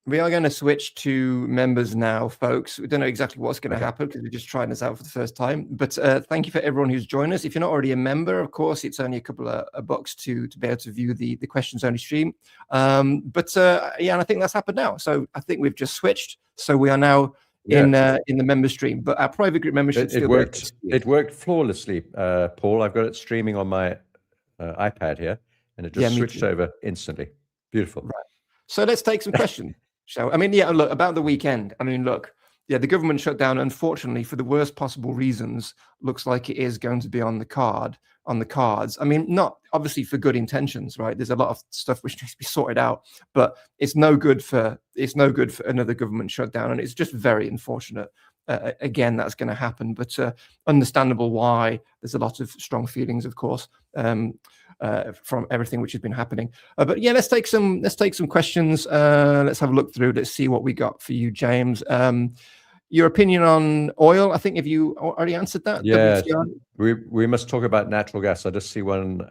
We are going to switch to members now, folks. We don't know exactly what's going to happen because we're just trying this out for the first time. But thank you for everyone who's joined us. If you're not already a member, of course, it's only a couple of bucks to be able to view the questions only stream. Yeah, and I think that's happened now. So I think we've just switched. So we are now in the member stream. But our private group membership still worked. It worked flawlessly, Paul. I've got it streaming on my iPad here, and it just switched over instantly. Beautiful. Right. So let's take some questions. I mean, yeah, look, about the weekend. I mean, look, yeah, the government shutdown, unfortunately, for the worst possible reasons, looks like it is going to be on the cards. I mean, not obviously for good intentions, right? There's a lot of stuff which needs to be sorted out, but it's no good for another government shutdown, and it's just very unfortunate. Again, that's going to happen, but understandable why there's a lot of strong feelings, of course, from everything which has been happening. But yeah, let's take some questions. Let's have a look through. Let's see what we got for you, James. Your opinion on oil? I think, have you already answered that? Yeah, we must talk about natural gas. I just see one,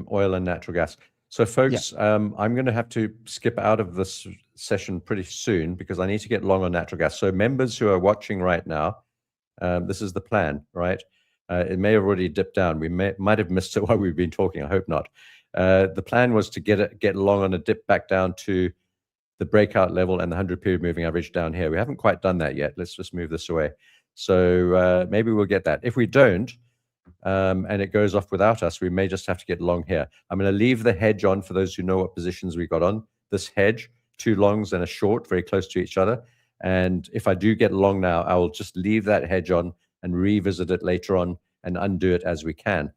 oil and natural gas. So folks, I'm going to have to skip out of this session pretty soon because I need to get long on natural gas. So members who are watching right now, this is the plan, right? It may have already dipped down. We might have missed it while we've been talking. I hope not. The plan was to get long on a dip back down to the breakout level and the 100-period moving average down here. We haven't quite done that yet. Let's just move this away. So maybe we'll get that. If we don't, and it goes off without us, we may just have to get long here. I'm going to leave the hedge on for those who know what positions we got on. This hedge, 2 longs and a short, very close to each other. And if I do get long now, I will just leave that hedge on and revisit it later on and undo it as we can.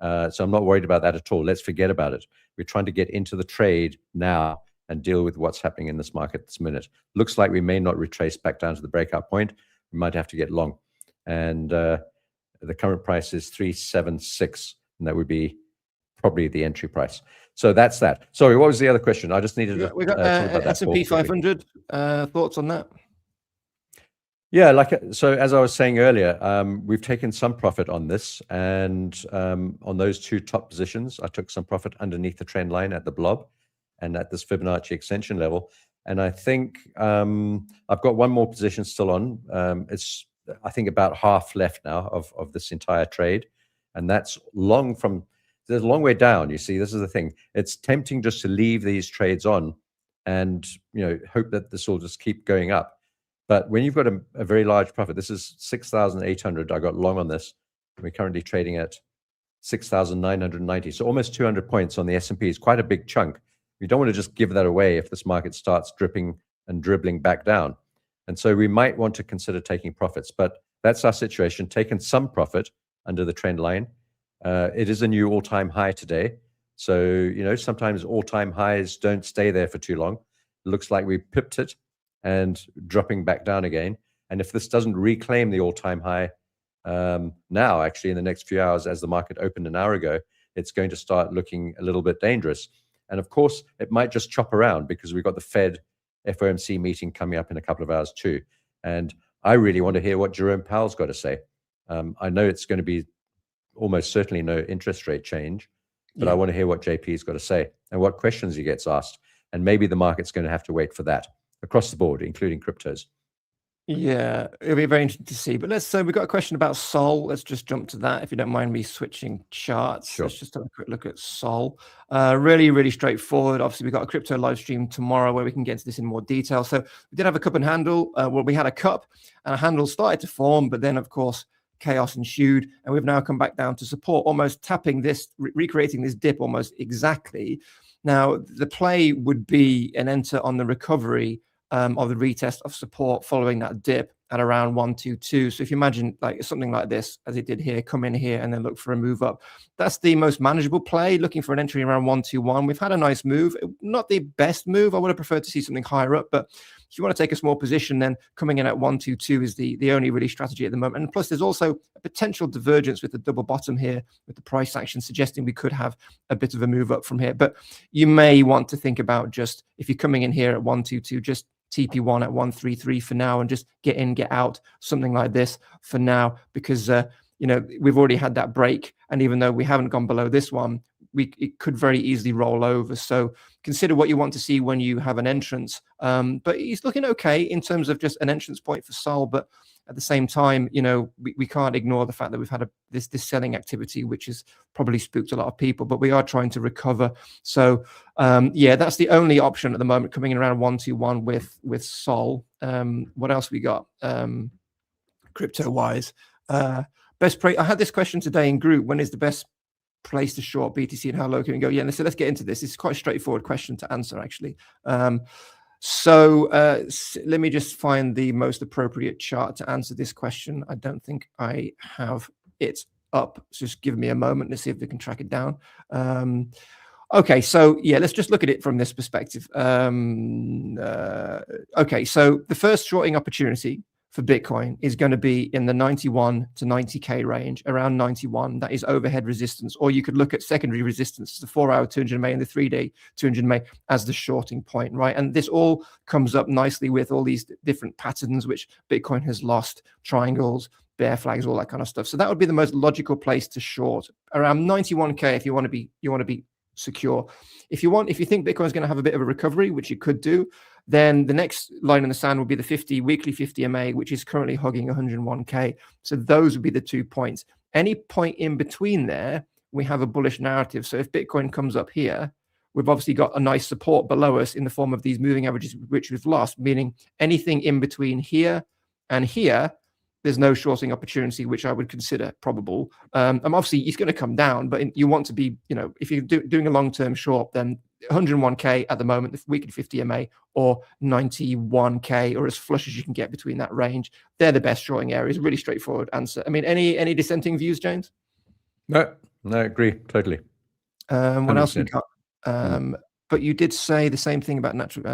So I'm not worried about that at all. Let's forget about it. We're trying to get into the trade now and deal with what's happening in this market this minute. Looks like we may not retrace back down to the breakout point. We might have to get long. And the current price is 376, and that would be probably the entry price. So that's that. Sorry, what was the other question? I just needed to we got S&P 500. Thoughts on that? Yeah, so as I was saying earlier, we've taken some profit on this, and on those 2 top positions, I took some profit underneath the trend line at the blob and at this Fibonacci extension level. And I think I've got one more position still on. It's, I think, about half left now of this entire trade, and that's long from. There's a long way down. You see, this is the thing. It's tempting just to leave these trades on, and hope that this will just keep going up. But when you've got a very large profit, this is 6,800. I got long on this. We're currently trading at 6,990. So almost 200 points on the S&P is quite a big chunk. You don't want to just give that away if this market starts dripping and dribbling back down. And so we might want to consider taking profits, but that's our situation. Taken some profit under the trend line. It is a new all-time high today. So, sometimes all-time highs don't stay there for too long. It looks like we pipped it and dropping back down again. And if this doesn't reclaim the all-time high now, actually in the next few hours, as the market opened an hour ago, it's going to start looking a little bit dangerous. And of course, it might just chop around because we've got the Fed FOMC meeting coming up in a couple of hours too. And I really want to hear what Jerome Powell's got to say. I know it's going to be almost certainly no interest rate change, but I want to hear what JP's got to say and what questions he gets asked. And maybe the market's going to have to wait for that across the board, including cryptos. Yeah, it'll be very interesting to see. But we've got a question about Sol. Let's just jump to that, if you don't mind me switching charts. Sure. Let's just have a quick look at Sol. Really, really straightforward. Obviously, we've got a crypto live stream tomorrow where we can get into this in more detail. So we did have a cup and handle. We had a cup and a handle started to form, but then, of course, chaos ensued, and we've now come back down to support, almost tapping this, recreating this dip almost exactly. Now, the play would be an enter on the recovery of the retest of support following that dip at around 122. So if you imagine like something like this, as it did here, come in here and then look for a move up. That's the most manageable play, looking for an entry around 121. We've had a nice move, not the best move. I would have preferred to see something higher up, but if you want to take a small position, then coming in at 122 is the only really strategy at the moment. And plus, there's also a potential divergence with the double bottom here, with the price action suggesting we could have a bit of a move up from here. But you may want to think about, just if you're coming in here at 122, just TP1 at 133 for now, and just get in, get out, something like this for now, because we've already had that break, and even though we haven't gone below this one, it could very easily roll over. So consider what you want to see when you have an entrance. But he's looking okay in terms of just an entrance point for Sol. But at the same time, we can't ignore the fact that we've had this selling activity, which has probably spooked a lot of people. But we are trying to recover. So yeah, that's the only option at the moment, coming in around 121 with Sol. What else we got? Crypto wise, best price. I had this question today in group: when is the best place to short BTC and how low can we go? Yeah, so let's get into this. It's quite a straightforward question to answer, actually. So let me just find the most appropriate chart to answer this question. I don't think I have it up. So just give me a moment. Let's see if we can track it down. Okay, so yeah, let's just look at it from this perspective. Okay, so the first shorting opportunity for Bitcoin is going to be in the 91 to 90K range, around 91. That is overhead resistance. Or you could look at secondary resistance, the 4-hour 200 MA and the 3-day 200 MA as the shorting point, right? And this all comes up nicely with all these different patterns which Bitcoin has lost, triangles, bear flags, all that kind of stuff. So that would be the most logical place to short, around 91K if you want to be secure. If you think Bitcoin is going to have a bit of a recovery, which you could do, then the next line in the sand will be the weekly 50 MA, which is currently hugging 101K. So those would be the 2 points. Any point in between there, we have a bullish narrative. So if Bitcoin comes up here, we've obviously got a nice support below us in the form of these moving averages, which we've lost, meaning anything in between here and here, there's no shorting opportunity, which I would consider probable. Obviously, it's going to come down, but you want to be, if you're doing a long-term short, then 101K at the moment, the weekly 50 MA, or 91K, or as flush as you can get between that range. They're the best shorting areas. Really straightforward answer. I mean, any dissenting views, James? No, I agree totally. What else we got? But you did say the same thing about natural,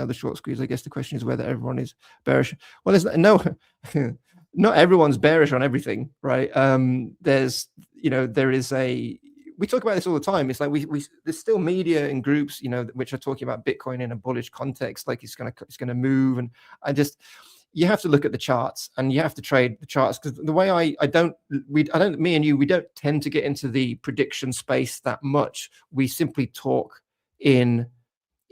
the short squeeze. I guess the question is whether everyone is bearish. Well, there's no, not everyone's bearish on everything, right? There is we talk about this all the time. It's like there's still media and groups, which are talking about Bitcoin in a bullish context, like it's gonna move. And you have to look at the charts and you have to trade the charts, because the way me and you, we don't tend to get into the prediction space that much. We simply talk in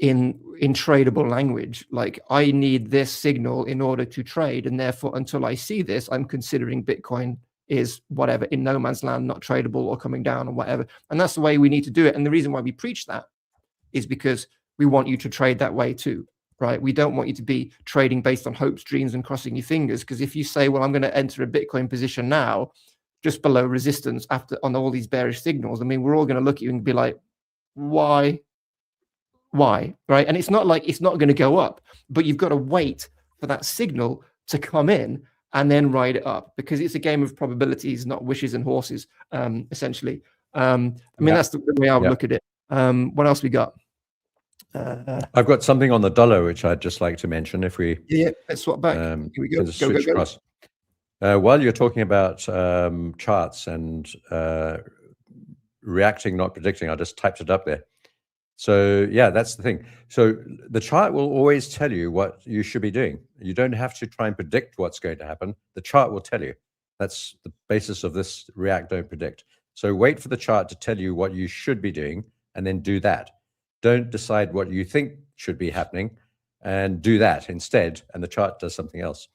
tradable language. Like, I need this signal in order to trade, and therefore until I see this, I'm considering Bitcoin is whatever, in no man's land, not tradable or coming down or whatever. And that's the way we need to do it. And the reason why we preach that is because we want you to trade that way too, right? We don't want you to be trading based on hopes, dreams, and crossing your fingers. Because if you say, well, I'm going to enter a Bitcoin position now just below resistance after on all these bearish signals, I mean, we're all going to look at you and be like, why, right? And it's not like it's not going to go up, but you've got to wait for that signal to come in and then ride it up, because it's a game of probabilities, not wishes and horses, essentially. I mean, that's the way I would look at it. What else we got? I've got something on the dollar which I'd just like to mention. If we let's swap back. Here we go. Switch across. While you're talking about charts and reacting, not predicting, I just typed it up there. So yeah, that's the thing. So the chart will always tell you what you should be doing. You don't have to try and predict what's going to happen. The chart will tell you. That's the basis of this react, don't predict. So wait for the chart to tell you what you should be doing and then do that. Don't decide what you think should be happening and do that instead, and the chart does something else.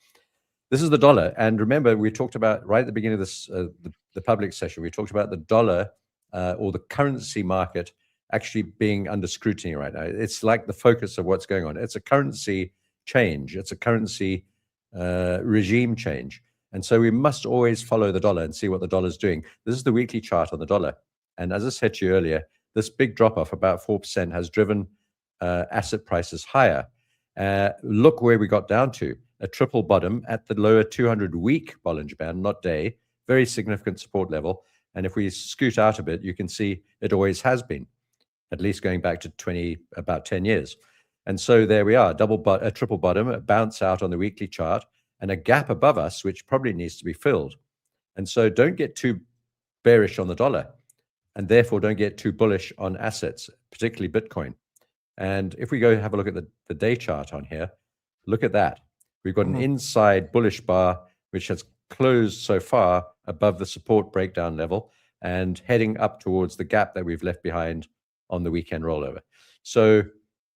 This is the dollar. And remember, we talked about right at the beginning of this, the public session, we talked about the dollar or the currency market actually being under scrutiny right now. It's like the focus of what's going on. It's a currency change. It's a currency regime change. And so we must always follow the dollar and see what the dollar is doing. This is the weekly chart on the dollar. And as I said to you earlier, this big drop off, about 4%, has driven asset prices higher. Look where we got down to, a triple bottom at the lower 200-week Bollinger Band, not day, very significant support level. And if we scoot out a bit, you can see it always has been, at least going back to about 10 years. And so there we are, a triple bottom, a bounce out on the weekly chart, and a gap above us, which probably needs to be filled. And so don't get too bearish on the dollar, and therefore don't get too bullish on assets, particularly Bitcoin. And if we go have a look at the day chart on here, look at that. We've got an inside bullish bar, which has closed so far above the support breakdown level. and heading up towards the gap that we've left behind on the weekend rollover. So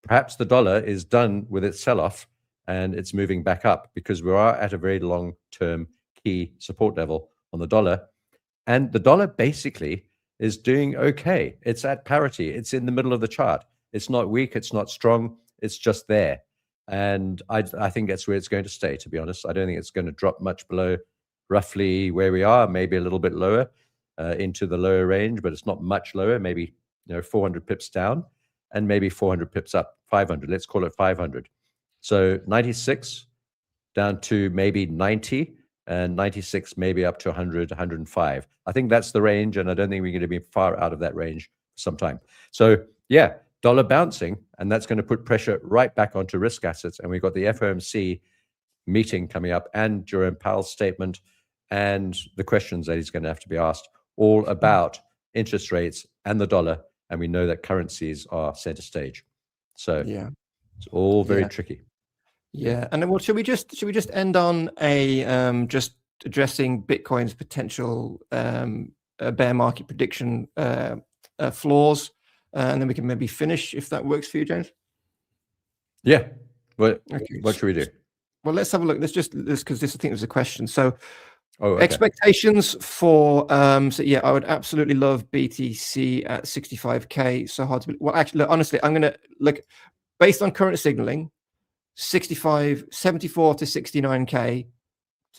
perhaps the dollar is done with its sell-off and it's moving back up, because we are at a very long-term key support level on the dollar. And the dollar basically is doing okay. It's at parity. It's in the middle of the chart. It's not weak. It's not strong. It's just there. And I think that's where it's going to stay, to be honest. I don't think it's going to drop much below roughly where we are, maybe a little bit lower into the lower range, but it's not much lower, maybe 400 pips down and maybe 400 pips up, 500. Let's call it 500. So 96 down to maybe 90, and 96 maybe up to 100, 105. I think that's the range, and I don't think we're going to be far out of that range for some time. So yeah, dollar bouncing, and that's going to put pressure right back onto risk assets. And we've got the FOMC meeting coming up, and Jerome Powell's statement, and the questions that he's going to have to be asked, all about interest rates and the dollar. And we know that currencies are center stage. So yeah, it's all very tricky. Yeah, and then should we just end on a just addressing Bitcoin's potential bear market prediction flaws, and then we can maybe finish if that works for you, James. Yeah. What should we do? Well, let's have a look. Let's because I think there's a question. So, expectations for so yeah, I would absolutely love BTC at 65K. So hard to believe. Well, actually, look, honestly, I'm gonna look based on current signaling. 74 to 69K,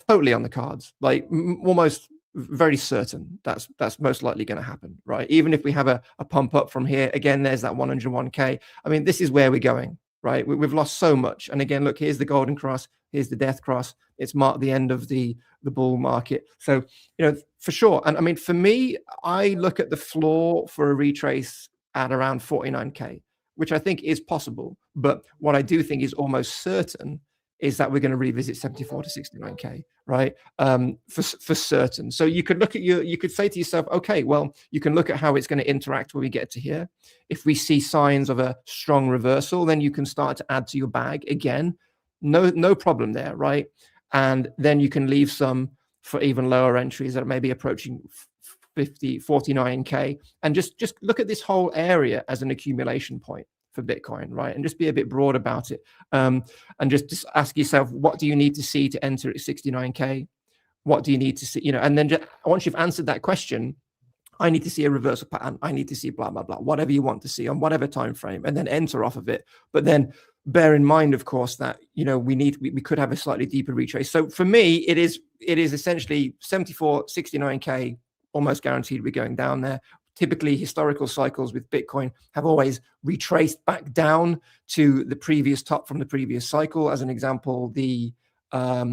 totally on the cards. Like almost very certain that's most likely going to happen, right? Even if we have a pump up from here, again, there's that 101K. I mean, this is where we're going, right? We've lost so much. And again, look, here's the golden cross, here's the death cross. It's marked the end of the bull market. So, for sure. And I mean, for me, I look at the floor for a retrace at around 49K. Which I think is possible, but what I do think is almost certain is that we're going to revisit 74 to 69K, right? For certain. So you could look at you could say to yourself, okay, well, you can look at how it's going to interact when we get to here. If we see signs of a strong reversal, then you can start to add to your bag again. No problem there, right? And then you can leave some for even lower entries that are maybe approaching 49K, and just look at this whole area as an accumulation point for Bitcoin, right? And just be a bit broad about it, and just ask yourself, what do you need to see to enter at 69K? What do you need to see? And then once you've answered that question, I need to see a reversal pattern. I need to see blah blah blah, whatever you want to see on whatever time frame, and then enter off of it. But then bear in mind, of course, that we could have a slightly deeper retrace. So for me, it is essentially 74, 69K. Almost guaranteed we're going down there. Typically, historical cycles with Bitcoin have always retraced back down to the previous top from the previous cycle. As an example, the bear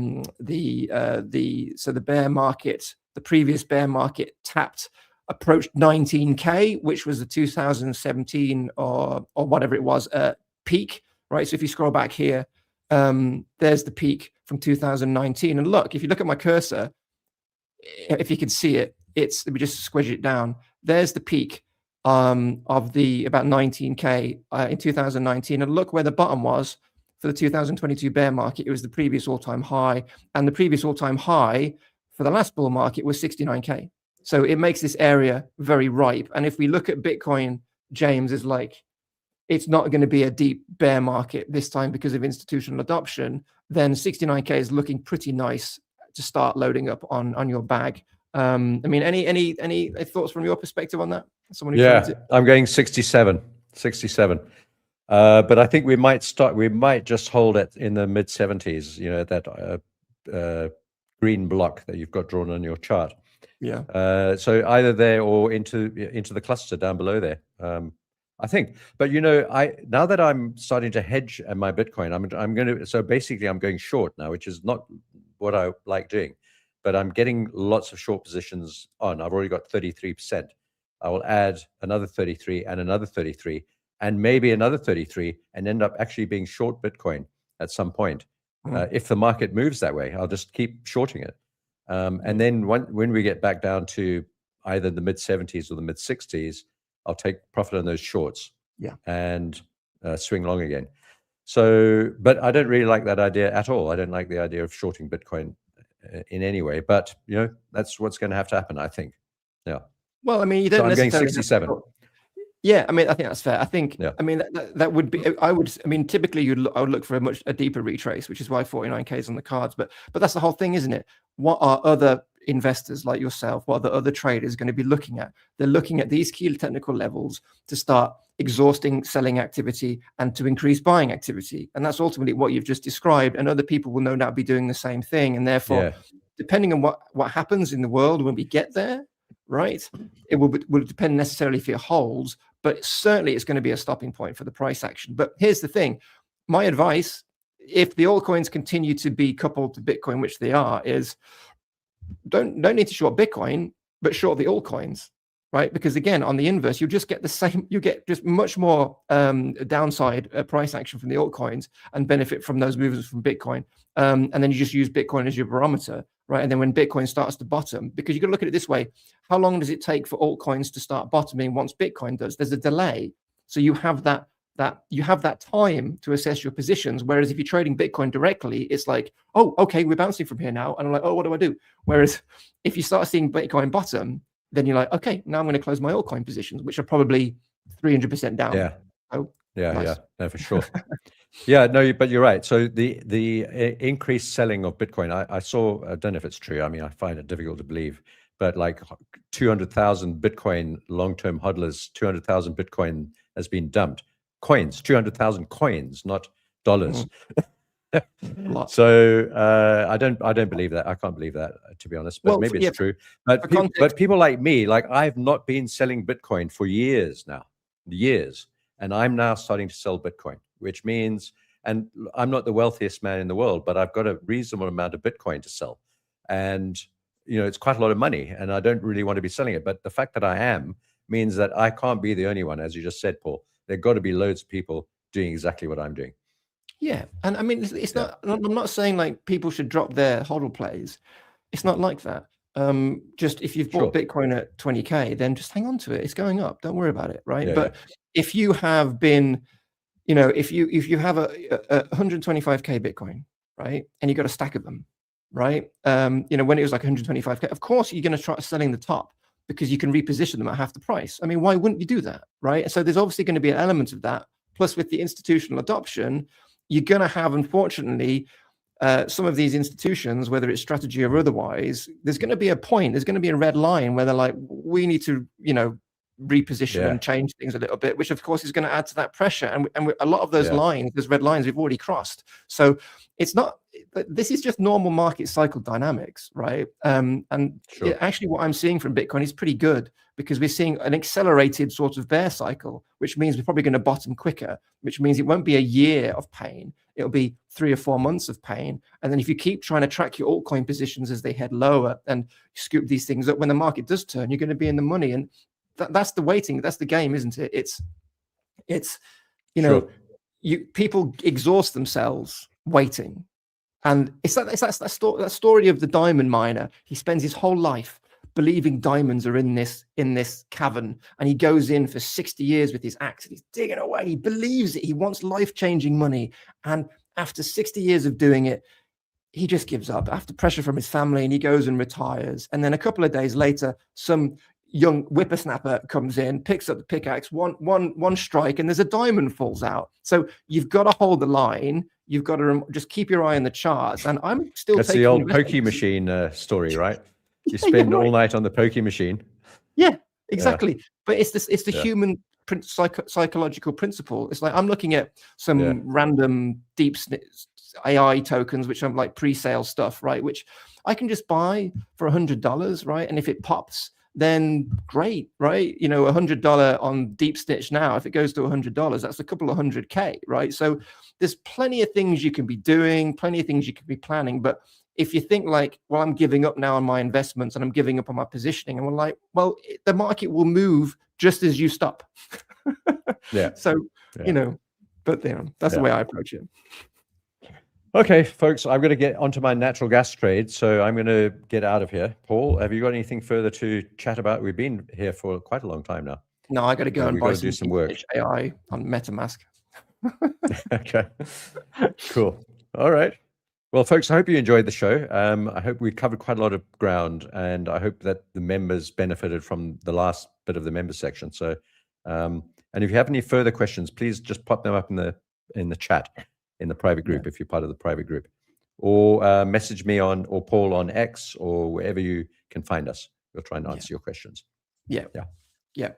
market, the previous bear market approached 19K, which was the 2017 or whatever it was peak, right? So if you scroll back here, there's the peak from 2019. And look, if you look at my cursor, if you can see it, let me just squidge it down. There's the peak of the about 19K in 2019. And look where the bottom was for the 2022 bear market. It was the previous all-time high. And the previous all-time high for the last bull market was 69K. So it makes this area very ripe. And if we look at Bitcoin, James, is like, it's not going to be a deep bear market this time because of institutional adoption, then 69K is looking pretty nice to start loading up on your bag. I mean, any thoughts from your perspective on that? I'm going 67. But I think we might just hold it in the mid 70s, that green block that you've got drawn on your chart. Yeah. So either there or into the cluster down below there. I think, but now that I'm starting to hedge my Bitcoin, I'm going short now, which is not what I like doing. But I'm getting lots of short positions on. I've already got 33%. I will add another 33 and another 33 and maybe another 33 and end up actually being short Bitcoin at some point. If the market moves that way, I'll just keep shorting it. And then when we get back down to either the mid 70s or the mid 60s, I'll take profit on those shorts and swing long again. So, but I don't really like that idea at all. I don't like the idea of shorting Bitcoin in any way, but that's what's going to have to happen, I think. Yeah. Well, I mean, you So don't I'm going necessarily. 67. Yeah, I mean, I think that's fair. I think, Yeah. I mean, that would be, I mean, typically I would look for a deeper retrace, which is why 49K is on the cards. But that's the whole thing, isn't it? What are other investors like yourself, what are the other traders going to be looking at? They're looking at these key technical levels to start exhausting selling activity and to increase buying activity. And that's ultimately what you've just described. And other people will no doubt be doing the same thing. And therefore, depending on what happens in the world when we get there, right, it will depend necessarily if it holds, but certainly it's going to be a stopping point for the price action. But here's the thing, my advice, if the altcoins continue to be coupled to Bitcoin, which they are, is don't need to short Bitcoin, but short the altcoins, right? Because again, on the inverse, you just get the same, you get just much more downside price action from the altcoins and benefit from those movements from Bitcoin. And then you just use Bitcoin as your barometer, right? And then when Bitcoin starts to bottom, because you got to look at it this way, how long does it take for altcoins to start bottoming once Bitcoin does? There's a delay. So you have that time to assess your positions. Whereas if you're trading Bitcoin directly, it's like, oh, okay, we're bouncing from here now. And I'm like, oh, what do I do? Whereas if you start seeing Bitcoin bottom, then you're like, okay, now I'm going to close my altcoin positions, which are probably 300% down. Yeah. Oh, yeah, nice. yeah, no, for sure. Yeah, no, but you're right. So the increased selling of Bitcoin, I saw, I don't know if it's true. I mean, I find it difficult to believe, but like 200,000 Bitcoin long-term hodlers, 200,000 Bitcoin has been dumped. Coins, 200,000 coins, not dollars. So I don't believe that. I can't believe that, to be honest. But maybe it's true. But people like me, like I've not been selling Bitcoin for years now, and I'm now starting to sell Bitcoin, which means, and I'm not the wealthiest man in the world, but I've got a reasonable amount of Bitcoin to sell, and it's quite a lot of money, and I don't really want to be selling it. But the fact that I am means that I can't be the only one, as you just said, Paul. There've got to be loads of people doing exactly what I'm doing. Yeah, and I mean, it's not. I'm not saying like people should drop their hodl plays. It's not like that. Just if you've bought Bitcoin at 20K, then just hang on to it. It's going up. Don't worry about it, right? But if you have been, if you have a 125K Bitcoin, right, and you got a stack of them, right? When it was like 125K, of course you're going to try selling the top because you can reposition them at half the price. I mean, why wouldn't you do that, right? So there's obviously going to be an element of that. Plus, with the institutional adoption, you're going to have, unfortunately, some of these institutions, whether it's strategy or otherwise, there's going to be a point, there's going to be a red line where they're like, we need to, reposition and change things a little bit, which of course is going to add to that pressure. And a lot of those lines, those red lines, we've already crossed. So it's not, this is just normal market cycle dynamics, right? Actually what I'm seeing from Bitcoin is pretty good, because we're seeing an accelerated sort of bear cycle, which means we're probably going to bottom quicker, which means it won't be a year of pain. It'll be 3 or 4 months of pain. And then if you keep trying to track your altcoin positions as they head lower and scoop these things up, when the market does turn, you're going to be in the money. And that's the waiting. That's the game, isn't it? It's people exhaust themselves waiting. And it's that story of the diamond miner. He spends his whole life believing diamonds are in this cavern, and he goes in for 60 years with his axe and he's digging away. He believes it. He wants life-changing money. And after 60 years of doing it, he just gives up after pressure from his family, and he goes and retires. And then a couple of days later, some young whippersnapper comes in, picks up the pickaxe, one strike, and there's a diamond falls out. So you've got to hold the line. You've got to just keep your eye on the charts. And I'm still That's the old pokey machine story, right? You spend all night on the pokey machine. Yeah, exactly. But it's the human psychological principle. It's like I'm looking at some random deep AI tokens, which are like pre-sale stuff, right? Which I can just buy for $100, right? And if it pops, then great, right? $100 on deep snitch now, if it goes to $100, that's a couple of $100K, right? So there's plenty of things you can be doing, plenty of things you can be planning. But if you think like, well, I'm giving up now on my investments and I'm giving up on my positioning, and we're like, well, the market will move just as you stop. So, but that's the way I approach it. Okay, folks, I'm going to get onto my natural gas trade, so I'm going to get out of here. Paul, have you got anything further to chat about? We've been here for quite a long time now. No, I got to go and buy some work. AI on MetaMask. Okay, cool. All right. Well, folks, I hope you enjoyed the show. I hope we covered quite a lot of ground, and I hope that the members benefited from the last bit of the member section. So, and if you have any further questions, please just pop them up in the chat in the private group if you're part of the private group, or message me or Paul on X or wherever you can find us. We'll try and answer your questions. Yeah.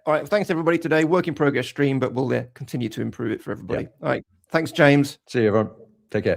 All right. Thanks everybody today. Work in progress stream, but we'll continue to improve it for everybody. All right. Thanks, James. See you, everyone. Take care.